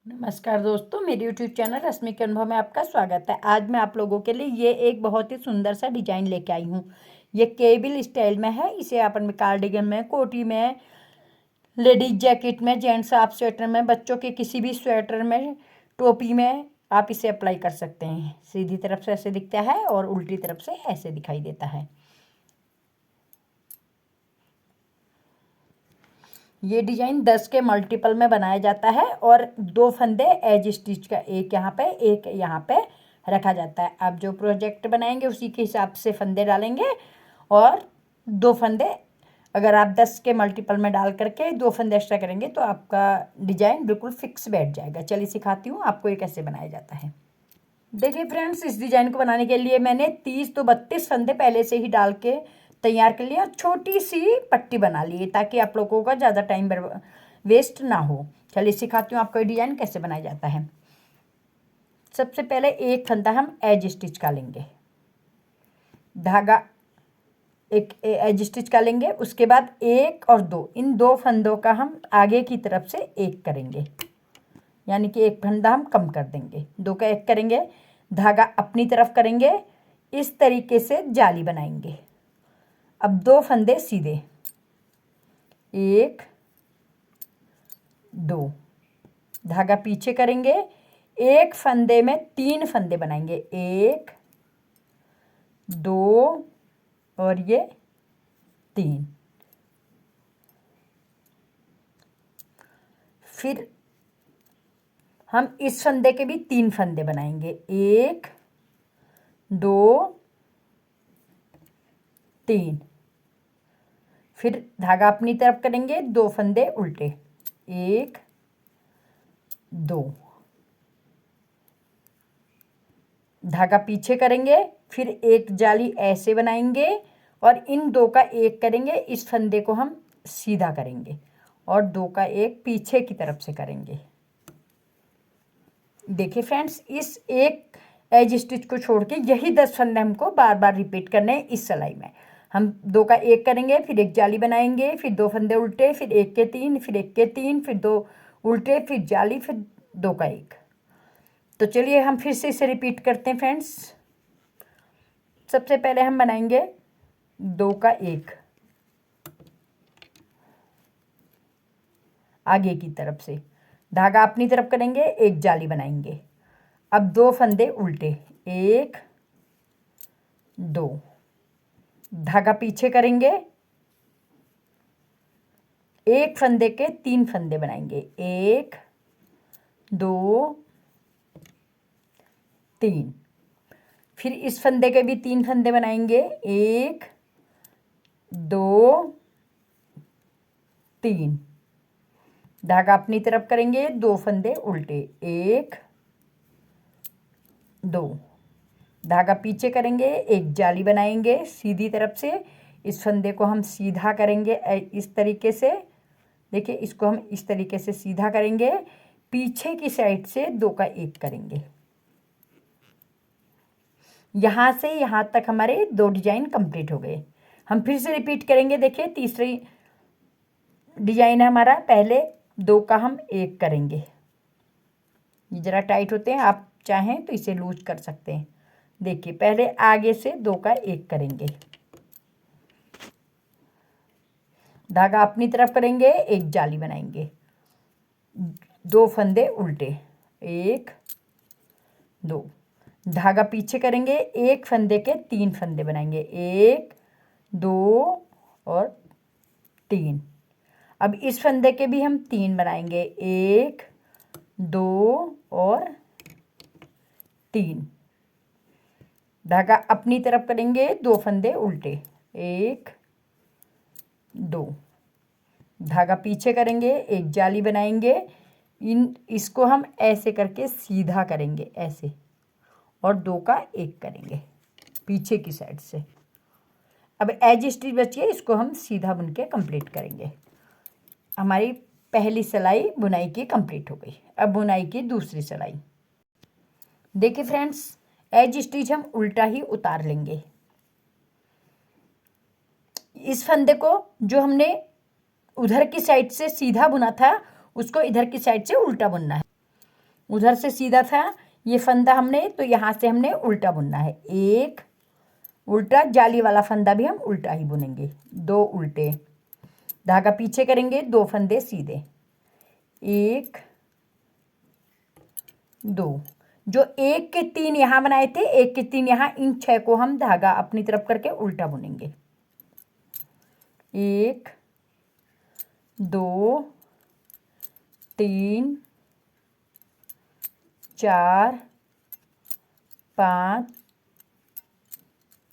नमस्कार दोस्तों, मेरे YouTube चैनल रश्मि के अनुभव में आपका स्वागत है। आज मैं आप लोगों के लिए ये एक बहुत ही सुंदर सा डिजाइन लेके आई हूँ। ये केबिल स्टाइल में है। इसे अपन में कार्डिगन में, कोटी में, लेडीज जैकेट में, जेंट्स हाफ स्वेटर में, बच्चों के किसी भी स्वेटर में, टोपी में आप इसे अप्लाई कर सकते हैं। सीधी तरफ से ऐसे दिखता है और उल्टी तरफ से ऐसे दिखाई देता है। ये डिजाइन 10 के मल्टीपल में बनाया जाता है और 2 फंदे एज स्टिच का, एक यहाँ पे एक यहाँ पे रखा जाता है। आप जो प्रोजेक्ट बनाएंगे उसी के हिसाब से फंदे डालेंगे और 2 फंदे, अगर आप 10 के मल्टीपल में डाल करके 2 फंदे एक्स्ट्रा करेंगे तो आपका डिजाइन बिल्कुल फिक्स बैठ जाएगा। चलिए सिखाती हूँ आपको ये कैसे बनाया जाता है। देखिए फ्रेंड्स, इस डिजाइन को बनाने के लिए मैंने 30 तो 32 फंदे पहले से ही डाल के तैयार कर लिया। छोटी सी पट्टी बना ली ताकि आप लोगों का ज़्यादा टाइम वेस्ट ना हो। चलिए सिखाती हूँ आपको डिजाइन कैसे बनाया जाता है। सबसे पहले एक फंदा हम एज स्टिच का लेंगे, धागा एक एज स्टिच का लेंगे। उसके बाद 1 और 2, इन 2 फंदों का हम आगे की तरफ से 1 करेंगे, यानी कि एक फंदा हम कम कर देंगे, 2 का 1 करेंगे। धागा अपनी तरफ करेंगे, इस तरीके से जाली बनाएंगे। अब 2 फंदे सीधे, 1 2, धागा पीछे करेंगे। एक फंदे में 3 फंदे बनाएंगे, 1 2 और ये 3। फिर हम इस फंदे के भी 3 फंदे बनाएंगे, 1 2 3। फिर धागा अपनी तरफ करेंगे, 2 फंदे उल्टे, 1 2, धागा पीछे करेंगे। फिर एक जाली ऐसे बनाएंगे और इन 2 का 1 करेंगे। इस फंदे को हम सीधा करेंगे और 2 का 1 पीछे की तरफ से करेंगे। देखिए फ्रेंड्स, इस एक एज स्टिच को छोड़ के यही 10 फंदे हमको बार बार रिपीट करने हैं। इस सिलाई में हम 2 का 1 करेंगे, फिर एक जाली बनाएंगे, फिर 2 फंदे उल्टे, फिर 1 के 3, फिर 1 के 3, फिर 2 उल्टे, फिर जाली, फिर 2 का 1। तो चलिए हम फिर से इसे रिपीट करते हैं फ्रेंड्स। सबसे पहले हम बनाएंगे 2 का 1 आगे की तरफ से, धागा अपनी तरफ करेंगे, एक जाली बनाएंगे। अब 2 फंदे उल्टे, 1 2, धागा पीछे करेंगे, एक फंदे के 3 फंदे बनाएंगे, 1 2 3। फिर इस फंदे के भी 3 फंदे बनाएंगे, 1 2 3, धागा अपनी तरफ करेंगे, 2 फंदे उल्टे, 1 2, धागा पीछे करेंगे, एक जाली बनाएंगे सीधी तरफ से। इस फंदे को हम सीधा करेंगे इस तरीके से। देखिए, इसको हम इस तरीके से सीधा करेंगे, पीछे की साइड से 2 का 1 करेंगे। यहाँ से यहाँ तक हमारे 2 डिजाइन कंप्लीट हो गए। हम फिर से रिपीट करेंगे। देखिए, तीसरी डिजाइन है हमारा, पहले 2 का हम 1 करेंगे। ये ज़रा टाइट होते हैं, आप चाहें तो इसे लूज कर सकते हैं। देखिए, पहले आगे से 2 का 1 करेंगे, धागा अपनी तरफ करेंगे, एक जाली बनाएंगे, 2 फंदे उल्टे, 1 2, धागा पीछे करेंगे, एक फंदे के 3 फंदे बनाएंगे, 1 2 और 3। अब इस फंदे के भी हम 3 बनाएंगे, 1 2 और 3, धागा अपनी तरफ करेंगे, 2 फंदे उल्टे, 1 2, धागा पीछे करेंगे, एक जाली बनाएंगे। इसको हम ऐसे करके सीधा करेंगे ऐसे, और 2 का 1 करेंगे पीछे की साइड से। अब एज स्टिच बची है, इसको हम सीधा बुन के कंप्लीट करेंगे। हमारी पहली सिलाई बुनाई की कंप्लीट हो गई। अब बुनाई की दूसरी सिलाई। देखिए फ्रेंड्स, एज स्टिच हम उल्टा ही उतार लेंगे। इस फंदे को जो हमने उधर की साइड से सीधा बुना था, उसको इधर की साइड से उल्टा बुनना है। उधर से सीधा था ये फंदा हमने, तो यहाँ से हमने उल्टा बुनना है। एक उल्टा, जाली वाला फंदा भी हम उल्टा ही बुनेंगे। दो उल्टे, धागा पीछे करेंगे, दो फंदे सीधे, एक दो। जो एक के तीन यहाँ बनाए थे, एक के तीन यहाँ, इन 6 को हम धागा अपनी तरफ करके उल्टा बुनेंगे। एक, दो, तीन, चार, पाँच,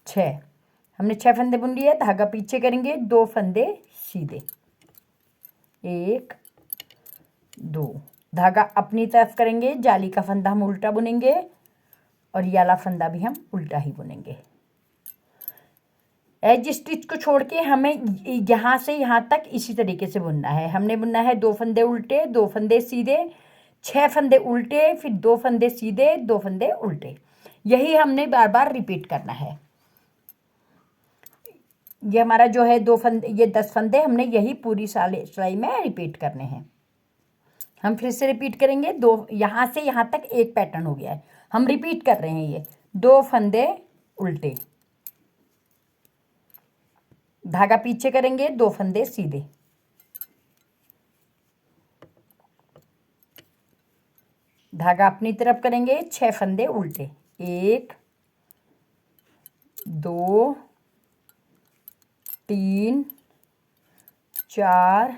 6। हमने 6 फंदे बुन लिए। धागा पीछे करेंगे, दो फंदे सीधे, एक दो। धागा अपनी तरफ करेंगे, जाली का फंदा हम उल्टा बुनेंगे और ये वाला फंदा भी हम उल्टा ही बुनेंगे। एज स्टिच को छोड़ के हमें यहाँ से यहाँ तक इसी तरीके से बुनना है। हमने बुनना है दो फंदे उल्टे, दो फंदे सीधे, 6 फंदे उल्टे, फिर दो फंदे सीधे, दो फंदे उल्टे। यही हमने बार बार रिपीट करना है। ये हमारा जो है 2 फंदे, ये 10 फंदे हमने यही पूरी सिलाई में रिपीट करने हैं। हम फिर से रिपीट करेंगे। दो, यहाँ से यहाँ तक एक पैटर्न हो गया है, हम रिपीट कर रहे हैं। ये 2 फंदे उल्टे, धागा पीछे करेंगे, 2 फंदे सीधे, धागा अपनी तरफ करेंगे, 6 फंदे उल्टे, एक दो, तीन, चार,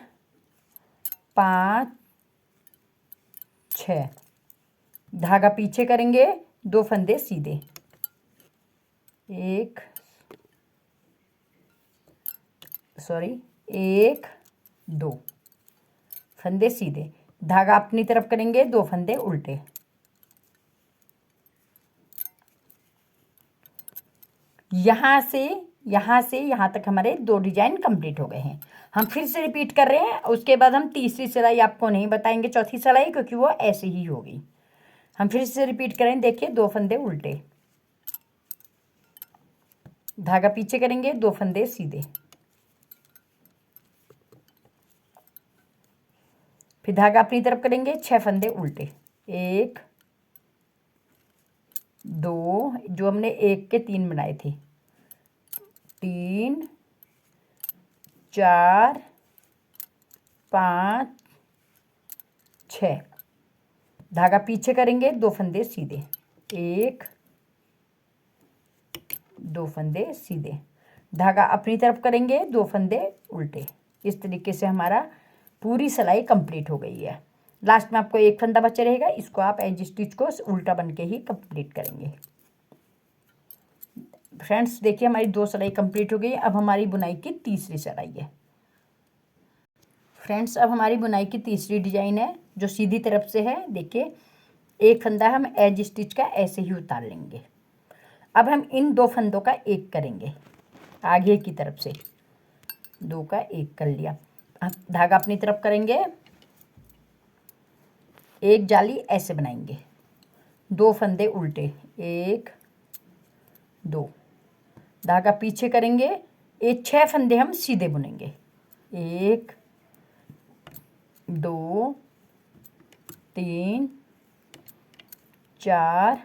पाँच, 6। धागा पीछे करेंगे, 2 फंदे सीधे, एक दो फंदे सीधे, धागा अपनी तरफ करेंगे, 2 फंदे उल्टे, यहाँ से यहाँ तक हमारे 2 डिजाइन कंप्लीट हो गए हैं। हम फिर से रिपीट कर रहे हैं। उसके बाद हम तीसरी सिलाई आपको नहीं बताएंगे, चौथी सिलाई, क्योंकि वो ऐसे ही होगी। हम फिर से रिपीट करें। देखिए, 2 फंदे उल्टे, धागा पीछे करेंगे, 2 फंदे सीधे, फिर धागा अपनी तरफ करेंगे, 6 फंदे उल्टे, एक दो, जो हमने एक के 3 बनाए थे, 3, 4, 5, 6। धागा पीछे करेंगे, 2 फंदे सीधे, एक दो फंदे सीधे, धागा अपनी तरफ करेंगे, 2 फंदे उल्टे। इस तरीके से हमारा पूरी सिलाई कंप्लीट हो गई है। लास्ट में आपको एक फंदा बचा रहेगा, इसको आप एज स्टिच को उल्टा बन के ही कंप्लीट करेंगे। फ्रेंड्स, देखिए हमारी 2 सिलाई कंप्लीट हो गई। अब हमारी बुनाई की तीसरी सिलाई है। फ्रेंड्स, अब हमारी बुनाई की तीसरी डिजाइन है, जो सीधी तरफ से है। देखिए, एक फंदा हम एज स्टिच का ऐसे ही उतार लेंगे। अब हम इन 2 फंदों का एक करेंगे, आगे की तरफ से 2 का एक कर लिया। अब धागा अपनी तरफ करेंगे, एक जाली ऐसे बनाएंगे, 2 फंदे उल्टे, एक दो, धागा पीछे करेंगे, ये 6 फंदे हम सीधे बुनेंगे, एक दो, तीन, चार,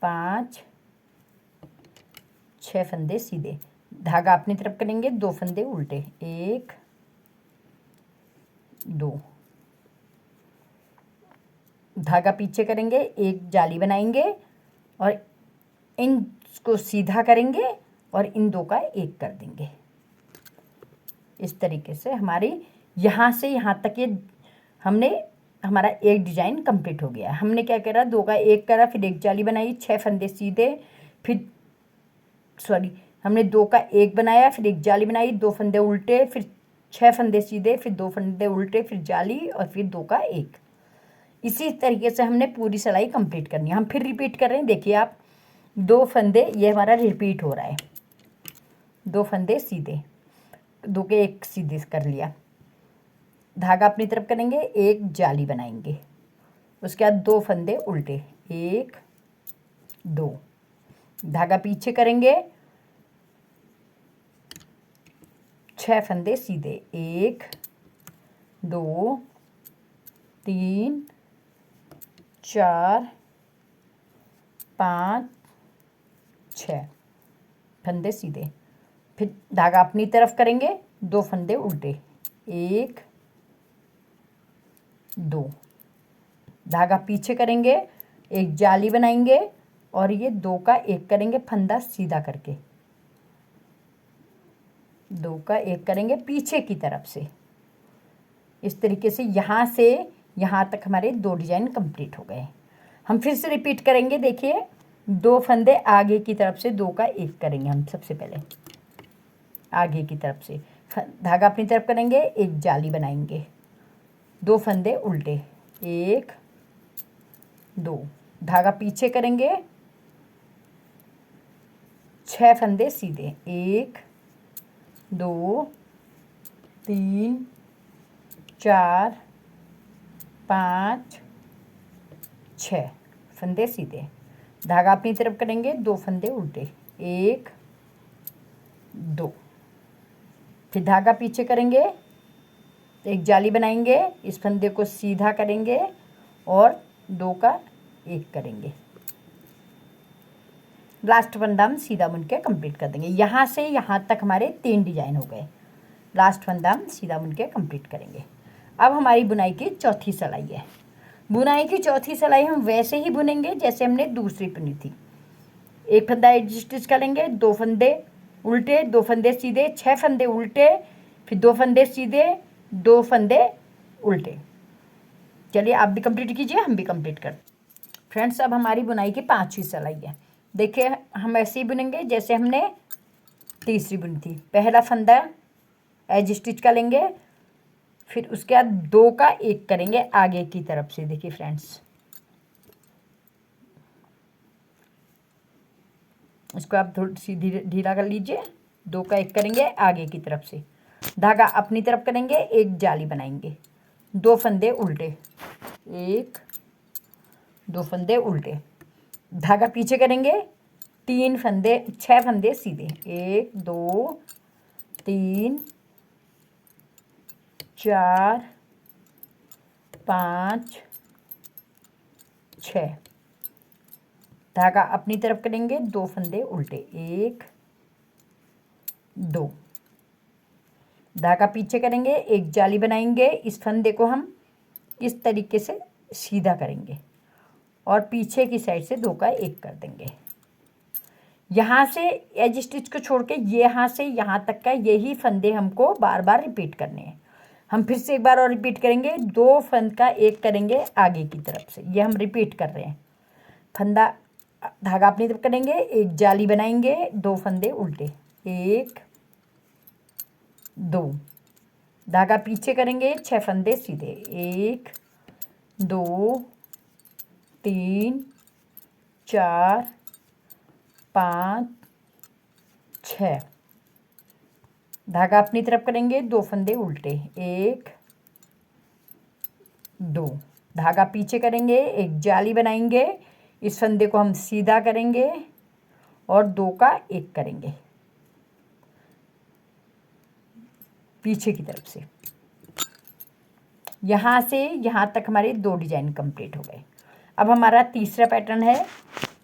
5, 6 फंदे सीधे, धागा अपनी तरफ करेंगे, 2 फंदे उल्टे, एक दो, धागा पीछे करेंगे, एक जाली बनाएंगे और इनको सीधा करेंगे और इन 2 का एक कर देंगे। इस तरीके से हमारी यहाँ से यहाँ तक ये हमारा एक डिजाइन कंप्लीट हो गया। हमने क्या करा, 2 का एक करा, फिर एक जाली बनाई, 6 फंदे सीधे, फिर हमने 2 का एक बनाया, फिर एक जाली बनाई, 2 फंदे उल्टे, फिर 6 फंदे सीधे, फिर 2 फंदे उल्टे, फिर जाली और फिर 2 का एक। इसी तरीके से हमने पूरी सिलाई कंप्लीट करनी है। हम फिर रिपीट कर रहे हैं। देखिए आप, 2 फंदे, ये हमारा रिपीट हो रहा है, 2 फंदे सीधे, 2 के एक सीधे कर लिया, धागा अपनी तरफ करेंगे, एक जाली बनाएंगे, उसके बाद 2 फंदे उल्टे, एक दो, धागा पीछे करेंगे, 6 फंदे सीधे, एक दो, तीन, 4 5 6 फंदे सीधे। फिर धागा अपनी तरफ करेंगे, 2 फंदे उल्टे, 1 2, धागा पीछे करेंगे, एक जाली बनाएंगे और ये 2 का 1 करेंगे फंदा सीधा करके, 2 का 1 करेंगे पीछे की तरफ से। इस तरीके से यहाँ से यहाँ तक हमारे 2 डिजाइन कंप्लीट हो गए। हम फिर से रिपीट करेंगे। देखिए 2 फंदे आगे की तरफ से 2 का 1 करेंगे हम सबसे पहले, आगे की तरफ से धागा अपनी तरफ करेंगे, एक जाली बनाएंगे, 2 फंदे उल्टे, 1 2, धागा पीछे करेंगे, 6 फंदे सीधे, 1 2 3 4 5 6 फंदे सीधे, धागा अपनी तरफ करेंगे, 2 फंदे उल्टे, 1 2, फिर धागा पीछे करेंगे, एक जाली बनाएंगे, इस फंदे को सीधा करेंगे और 2 का 1 करेंगे। लास्ट फंदा हम सीधा बुन के कंप्लीट कर देंगे। यहाँ से यहाँ तक हमारे 3 डिजाइन हो गए। लास्ट फंदा हम सीधा बुन के कंप्लीट करेंगे। अब हमारी बुनाई की चौथी सिलाई है। बुनाई की चौथी सिलाई हम वैसे ही बुनेंगे जैसे हमने दूसरी बुनी थी। एक फंदा एज स्टिच करेंगे, 2 फंदे उल्टे, 2 फंदे सीधे, 6 फंदे उल्टे, फिर 2 फंदे सीधे, 2 फंदे उल्टे। चलिए आप भी कंप्लीट कीजिए, हम भी कंप्लीट कर। फ्रेंड्स अब हमारी बुनाई की 5वीं सिलाई है। देखिए हम ऐसे ही बुनेंगे जैसे हमने तीसरी बुनी थी। पहला फंदा एज स्टिच का लेंगे, फिर उसके बाद 2 का 1 करेंगे आगे की तरफ से। देखिए फ्रेंड्स, इसको आप थोड़ी सी ढीला कर लीजिए, 2 का 1 करेंगे आगे की तरफ से, धागा अपनी तरफ करेंगे, एक जाली बनाएंगे, 2 फंदे उल्टे, 1 2 फंदे उल्टे, धागा पीछे करेंगे, 6 फंदे सीधे, 1 2 3 4 5 6, धागा अपनी तरफ करेंगे, 2 फंदे उल्टे, 1 2, धागा पीछे करेंगे, एक जाली बनाएंगे, इस फंदे को हम इस तरीके से सीधा करेंगे और पीछे की साइड से 2 का 1 कर देंगे। यहाँ से एज स्टिच को छोड़ के यहाँ से यहाँ तक का यही फंदे हमको बार बार रिपीट करने हैं। हम फिर से एक बार और रिपीट करेंगे, 2 फंद का 1 करेंगे आगे की तरफ से, ये हम रिपीट कर रहे हैं। फंदा धागा अपनी तरफ करेंगे, एक जाली बनाएंगे, 2 फंदे उल्टे, 1 2, धागा पीछे करेंगे, 6 फंदे सीधे, 1 2 3 4 5 6, धागा अपनी तरफ करेंगे, 2 फंदे उल्टे, 1 2, धागा पीछे करेंगे, एक जाली बनाएंगे, इस फंदे को हम सीधा करेंगे और 2 का 1 करेंगे पीछे की तरफ से। यहाँ से यहाँ तक हमारे 2 डिजाइन कंप्लीट हो गए। अब हमारा तीसरा पैटर्न है,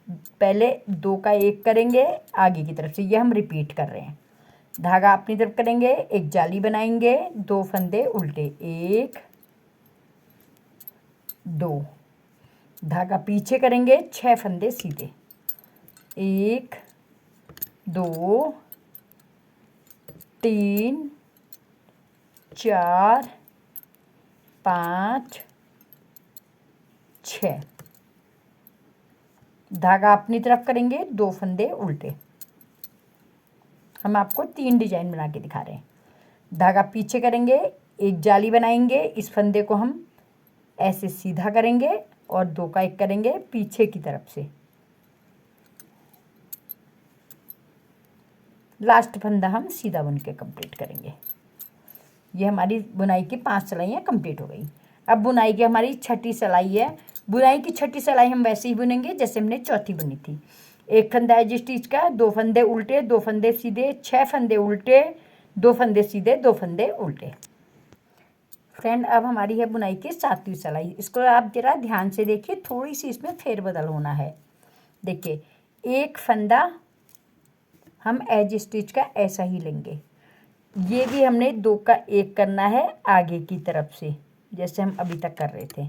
पहले 2 का 1 करेंगे आगे की तरफ से, ये हम रिपीट कर रहे हैं। धागा अपनी तरफ करेंगे, एक जाली बनाएंगे, 2 फंदे उल्टे, 1 2, धागा पीछे करेंगे, 6 फंदे सीधे, 1 2 3 4 5 6, धागा अपनी तरफ करेंगे, 2 फंदे उल्टे। हम आपको 3 डिजाइन बना के दिखा रहे हैं। धागा पीछे करेंगे, एक जाली बनाएंगे, इस फंदे को हम ऐसे सीधा करेंगे और 2 का 1 करेंगे पीछे की तरफ से। लास्ट फंदा हम सीधा बुन के कंप्लीट करेंगे। ये हमारी बुनाई की 5 सिलाइयाँ कंप्लीट हो गई। अब बुनाई की हमारी 6ठी सिलाई है। बुनाई की 6ठी सिलाई हम वैसे ही बुनेंगे जैसे हमने चौथी बुनी थी। एक फंदा एज स्टिच का, 2 फंदे उल्टे, 2 फंदे सीधे, 6 फंदे उल्टे, 2 फंदे सीधे, 2 फंदे उल्टे। फ्रेंड अब हमारी है बुनाई की 7वीं सिलाई। इसको आप जरा ध्यान से देखिए, थोड़ी सी इसमें फेरबदल होना है। देखिए, एक फंदा हम एज स्टिच का ऐसा ही लेंगे, ये भी हमने 2 का 1 करना है आगे की तरफ से, जैसे हम अभी तक कर रहे थे।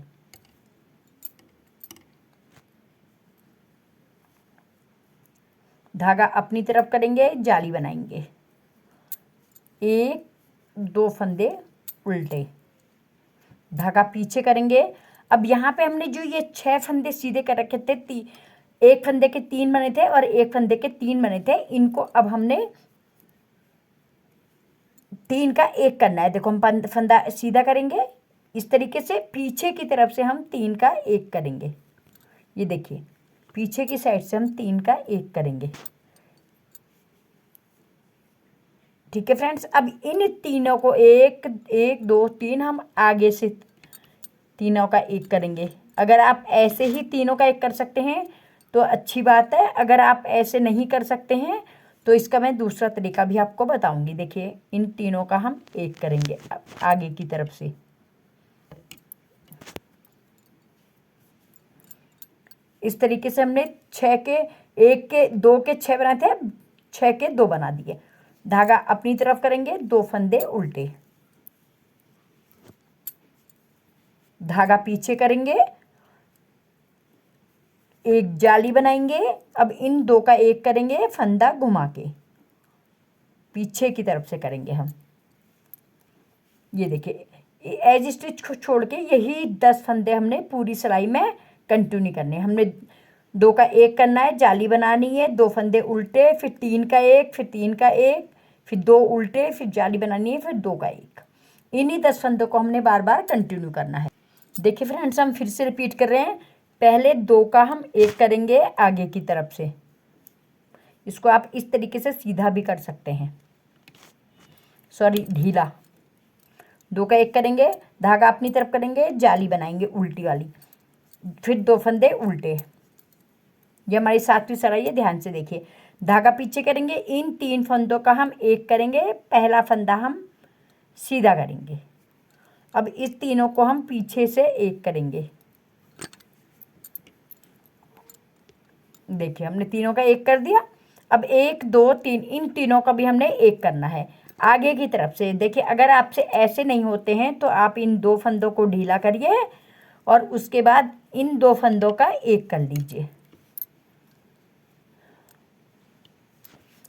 धागा अपनी तरफ करेंगे, जाली बनाएंगे, 1 2 फंदे उल्टे, धागा पीछे करेंगे। अब यहाँ पे हमने जो ये 6 फंदे सीधे कर रखे थे, एक फंदे के 3 बने थे और एक फंदे के 3 बने थे, इनको अब हमने 3 का 1 करना है। देखो, हम फंदा सीधा करेंगे इस तरीके से, पीछे की तरफ से हम 3 का 1 करेंगे। ये देखिए, पीछे की साइड से हम 3 का 1 करेंगे। ठीक है फ्रेंड्स, अब इन तीनों को 1 1 2 3 हम आगे से तीनों का 1 करेंगे। अगर आप ऐसे ही तीनों का 1 कर सकते हैं तो अच्छी बात है, अगर आप ऐसे नहीं कर सकते हैं तो इसका मैं दूसरा तरीका भी आपको बताऊंगी। देखिए, इन तीनों का हम 1 करेंगे आगे की तरफ से। इस तरीके से हमने 6 के 1 के 2 के 6 बनाए थे, 6 के 2 बना दिए। धागा अपनी तरफ करेंगे, 2 फंदे उल्टे, धागा पीछे करेंगे, एक जाली बनाएंगे। अब इन 2 का 1 करेंगे, फंदा घुमा के पीछे की तरफ से करेंगे हम। ये देखिए, एज स्टिच को छोड़ के यही 10 फंदे हमने पूरी सिलाई में कंटिन्यू करने। हमने 2 का 1 करना है, जाली बनानी है, 2 फंदे उल्टे, फिर 3 का 1, फिर 3 का 1, फिर 2 उल्टे, फिर जाली बनानी है, फिर 2 का 1। इन्हीं 10 फंदों को हमने बार बार कंटिन्यू करना है। देखिए फ्रेंड्स, हम फिर से रिपीट कर रहे हैं। पहले 2 का हम 1 करेंगे आगे की तरफ से। इसको आप इस तरीके से सीधा भी कर सकते हैं, सॉरी ढीला। 2 का 1 करेंगे, धागा अपनी तरफ करेंगे, जाली बनाएंगे उल्टी वाली, फिर 2 फंदे उल्टे। ये हमारी 7वीं सिलाई है, ध्यान से देखिए। धागा पीछे करेंगे, इन 3 फंदों का हम 1 करेंगे, पहला फंदा हम सीधा करेंगे। अब इस तीनों को हम पीछे से 1 करेंगे। देखिए, हमने तीनों का 1 कर दिया। अब 1 2 3 इन तीनों का भी हमने 1 करना है आगे की तरफ से। देखिए, अगर आपसे ऐसे नहीं होते हैं तो आप इन 2 फंदों को ढीला करिए और उसके बाद इन 2 फंदों का 1 कर लीजिए।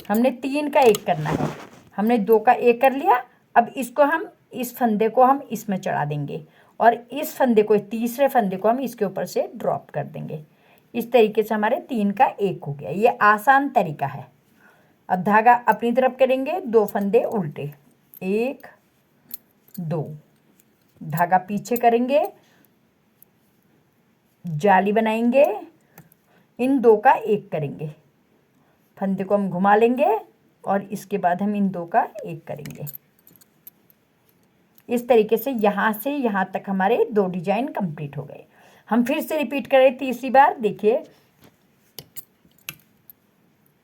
हमने 3 का 1 करना है, हमने 2 का 1 कर लिया। अब इसको हम, इस फंदे को हम इसमें चढ़ा देंगे और इस फंदे को, तीसरे फंदे को हम इसके ऊपर से ड्रॉप कर देंगे। इस तरीके से हमारे 3 का 1 हो गया। ये आसान तरीका है। अब धागा अपनी तरफ करेंगे, 2 फंदे उल्टे, 1 2, धागा पीछे करेंगे, जाली बनाएंगे, इन 2 का 1 करेंगे, फंदे को हम घुमा लेंगे और इसके बाद हम इन 2 का 1 करेंगे। इस तरीके से यहाँ तक हमारे 2 डिजाइन कंप्लीट हो गए। हम फिर से रिपीट करें तीसरी बार। देखिए,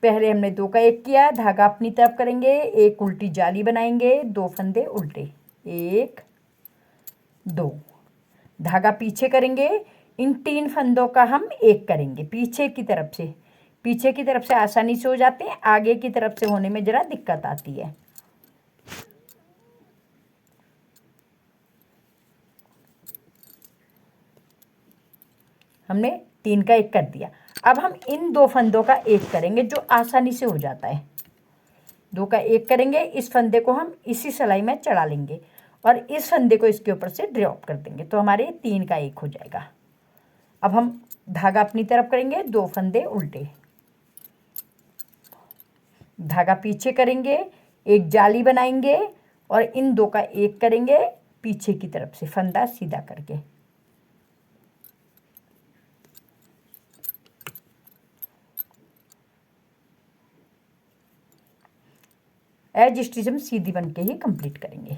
पहले हमने 2 का 1 किया, धागा अपनी तरफ करेंगे, 1 उल्टी जाली बनाएंगे, 2 फंदे उल्टे, 1 2, धागा पीछे करेंगे, इन 3 फंदों का हम 1 करेंगे पीछे की तरफ से। पीछे की तरफ से आसानी से हो जाते हैं, आगे की तरफ से होने में ज़रा दिक्कत आती है। हमने 3 का 1 कर दिया। अब हम इन 2 फंदों का 1 करेंगे, जो आसानी से हो जाता है। 2 का 1 करेंगे, इस फंदे को हम इसी सिलाई में चढ़ा लेंगे और इस फंदे को इसके ऊपर से ड्रॉप कर देंगे, तो हमारे 3 का 1 हो जाएगा। अब हम धागा अपनी तरफ करेंगे, 2 फंदे उल्टे, धागा पीछे करेंगे, एक जाली बनाएंगे और इन 2 का 1 करेंगे पीछे की तरफ से, फंदा सीधा करके। एज स्टिच हम सीधी बन के ही कंप्लीट करेंगे।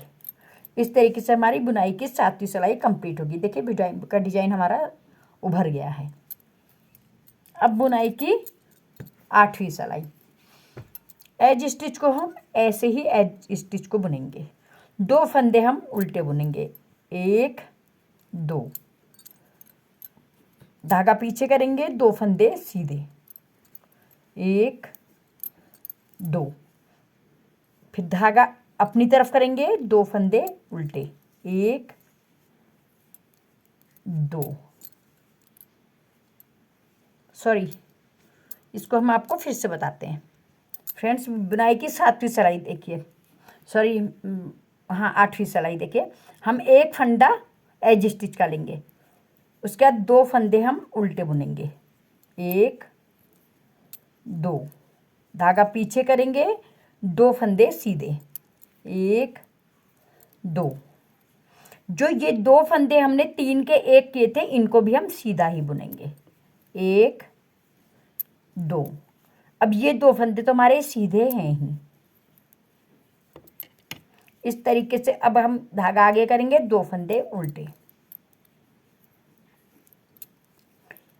इस तरीके से हमारी बुनाई की 7वीं सिलाई कंप्लीट होगी। देखिए, बुनाई का डिजाइन हमारा उभर गया है। अब बुनाई की 8वीं सिलाई। एज स्टिच को हम ऐसे ही एज स्टिच को बुनेंगे, 2 फंदे हम उल्टे बुनेंगे, 1 2, धागा पीछे करेंगे, 2 फंदे सीधे, 1 2, फिर धागा अपनी तरफ करेंगे, 2 फंदे उल्टे, 1 2, सॉरी इसको हम आपको फिर से बताते हैं फ्रेंड्स। बुनाई की 7वीं सिलाई देखिए, सॉरी हाँ 8वीं सिलाई देखिए। हम एक फंदा एज स्टिच का लेंगे, उसके बाद 2 फंदे हम उल्टे बुनेंगे, 1 2, धागा पीछे करेंगे, 2 फंदे सीधे, 1 2। जो ये 2 फंदे हमने 3 के 1 किए थे, इनको भी हम सीधा ही बुनेंगे, 1 2। अब ये 2 फंदे तो हमारे सीधे हैं ही, इस तरीके से अब हम धागा आगे करेंगे, 2 फंदे उल्टे।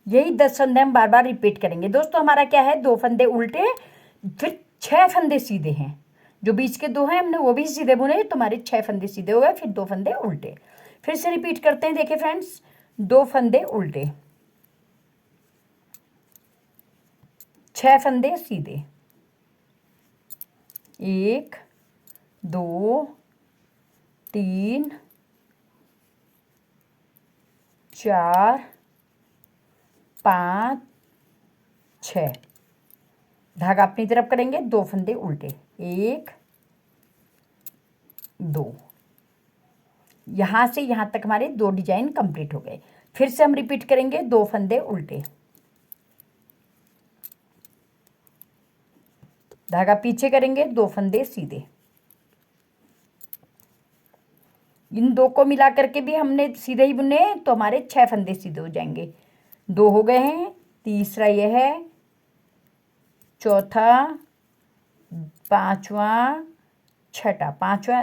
यही 10 फंदे हम बार बार रिपीट करेंगे। दोस्तों हमारा क्या है, 2 फंदे उल्टे, फिर 6 फंदे सीधे हैं, जो बीच के 2 हैं हमने वो भी सीधे बुने, तो हमारे 6 फंदे सीधे हो गए, फिर 2 फंदे उल्टे। फिर से रिपीट करते हैं, देखिए फ्रेंड्स, 2 फंदे उल्टे, 6 फंदे सीधे, 1 2 3 4 5 6, धागा अपनी तरफ करेंगे, 2 फंदे उल्टे, 1 2, यहाँ से यहाँ तक हमारे 2 डिजाइन कंप्लीट हो गए। फिर से हम रिपीट करेंगे, 2 फंदे उल्टे, धागा पीछे करेंगे, 2 फंदे सीधे, इन 2 को मिला करके भी हमने सीधे ही बुने, तो हमारे 6 फंदे सीधे हो जाएंगे। 2 हो गए हैं, तीसरा ये है, चौथा, 5वां, छठा, 5वां,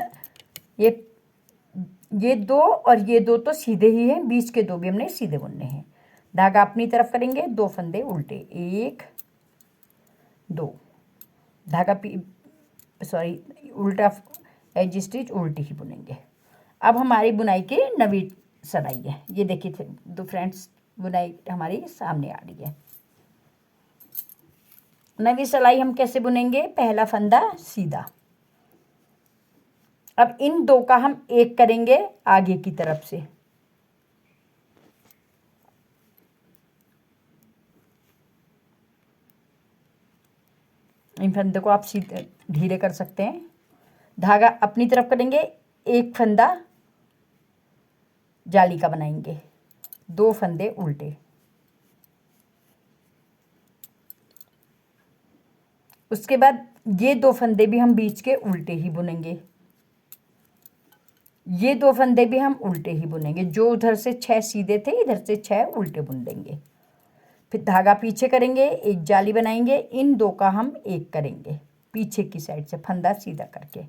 ये 2 और ये 2 तो सीधे ही हैं, बीच के 2 भी हमने सीधे बुनने हैं। धागा अपनी तरफ करेंगे, 2 फंदे उल्टे, 1 2, धागा सॉरी उल्टा एज स्टिच उल्टी ही बुनेंगे। अब हमारी बुनाई की नवी सिलाई है, ये देखिए दो फ्रेंड्स, बुनाई हमारी सामने आ रही है। नवी सिलाई हम कैसे बुनेंगे, पहला फंदा सीधा, अब इन 2 का हम एक करेंगे आगे की तरफ से, इन फंदे को आप सीधे धीरे कर सकते हैं। धागा अपनी तरफ करेंगे, एक फंदा जाली का बनाएंगे, 2 फंदे उल्टे, उसके बाद ये 2 फंदे भी हम बीच के उल्टे ही बुनेंगे, ये 2 फंदे भी हम उल्टे ही बुनेंगे, जो उधर से 6 सीधे थे इधर से 6 उल्टे बुन देंगे। फिर धागा पीछे करेंगे, एक जाली बनाएंगे, इन 2 का हम एक करेंगे पीछे की साइड से फंदा सीधा करके।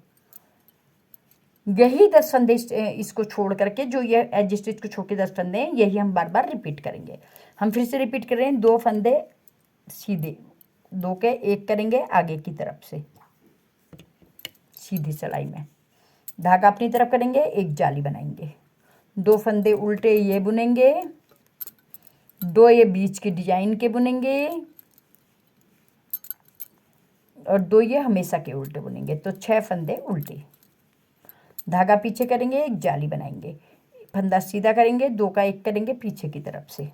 यही 10 फंदे इसको छोड़ करके, जो ये एज स्टिच को छोड़ के 10 फंदे हैं, यही हम बार बार रिपीट करेंगे। हम फिर से रिपीट कर रहे हैं, 2 फंदे सीधे, 2 के एक करेंगे आगे की तरफ से सीधी सिलाई में, धागा अपनी तरफ करेंगे, एक जाली बनाएंगे, 2 फंदे उल्टे ये बुनेंगे, 2 ये बीच के डिजाइन के बुनेंगे और 2 ये हमेशा के उल्टे बुनेंगे, तो 6 फंदे उल्टे, धागा पीछे करेंगे, एक जाली बनाएंगे, फंदा सीधा करेंगे, 2 का एक करेंगे पीछे की तरफ से।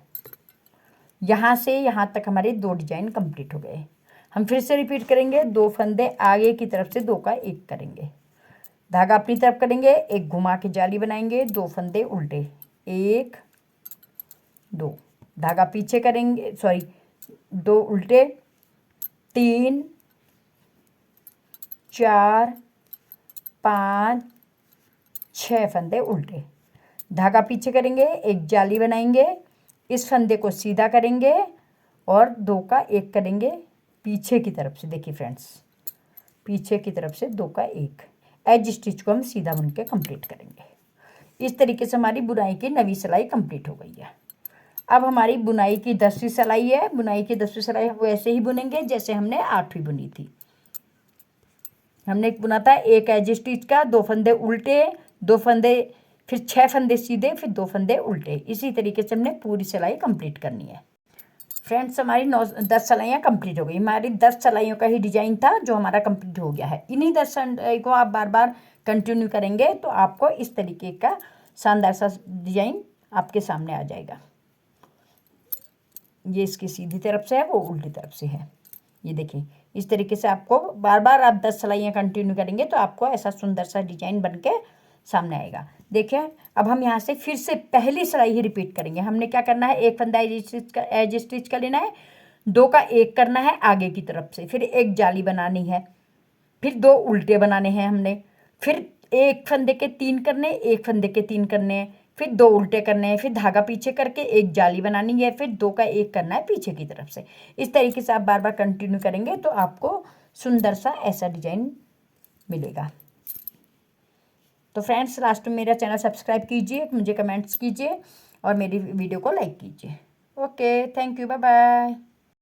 यहाँ से यहाँ तक हमारे 2 डिजाइन कंप्लीट हो गए। हम फिर से रिपीट करेंगे, 2 फंदे आगे की तरफ से 2 का एक करेंगे, धागा अपनी तरफ करेंगे, एक घुमा के जाली बनाएंगे, 2 फंदे उल्टे, 1 2, धागा पीछे करेंगे, सॉरी 2 उल्टे, 3 4 5 6 फंदे उल्टे, धागा पीछे करेंगे, एक जाली बनाएंगे, इस फंदे को सीधा करेंगे और 2 का एक करेंगे पीछे की तरफ से। देखिए फ्रेंड्स, पीछे की तरफ से 2 का एक, एज स्टिच को हम सीधा बुन के कंप्लीट करेंगे। इस तरीके से हमारी बुनाई की नवी सिलाई कंप्लीट हो गई है। अब हमारी बुनाई की 10वीं सिलाई है। बुनाई की 10वीं सिलाई हम वैसे ही बुनेंगे जैसे हमने 8वीं बुनी थी। हमने एक बुना था, एक एज स्टिच का, 2 फंदे उल्टे, 2 फंदे फिर 6 फंदे सीधे, फिर 2 फंदे उल्टे। इसी तरीके से हमने पूरी सिलाई कंप्लीट करनी है। फ्रेंड्स हमारी 10 सिलाइयाँ कंप्लीट हो गई। हमारी 10 सिलाइयों का ही डिजाइन था जो हमारा कंप्लीट हो गया है। इन्हीं 10 सिलाई को आप बार बार कंटिन्यू करेंगे तो आपको इस तरीके का शानदार सा डिजाइन आपके सामने आ जाएगा। ये इसकी सीधी तरफ से है, वो उल्टी तरफ से है। ये देखिए इस तरीके से आपको बार बार आप 10 सिलाइयाँ कंटिन्यू करेंगे तो आपको ऐसा सुंदर सा डिजाइन बन के सामने आएगा। देखिए अब हम यहाँ से फिर से पहली सिलाई ही रिपीट करेंगे। हमने क्या करना है, एक फंदा एज स्टिच का लेना है, 2 का 1 करना है आगे की तरफ से, फिर एक जाली बनानी है, फिर 2 उल्टे बनाने हैं हमने, फिर एक फंदे के 3 करने, एक फंदे के 3 करने हैं, फिर 2 उल्टे करने हैं, फिर धागा पीछे करके एक जाली बनानी है, फिर 2 का 1 करना है पीछे की तरफ से। इस तरीके से आप बार बार कंटिन्यू करेंगे तो आपको सुंदर सा ऐसा डिजाइन मिलेगा। तो फ्रेंड्स लास्ट में मेरा चैनल सब्सक्राइब कीजिए, मुझे कमेंट्स कीजिए और मेरी वीडियो को लाइक कीजिए। Okay, thank you, bye bye.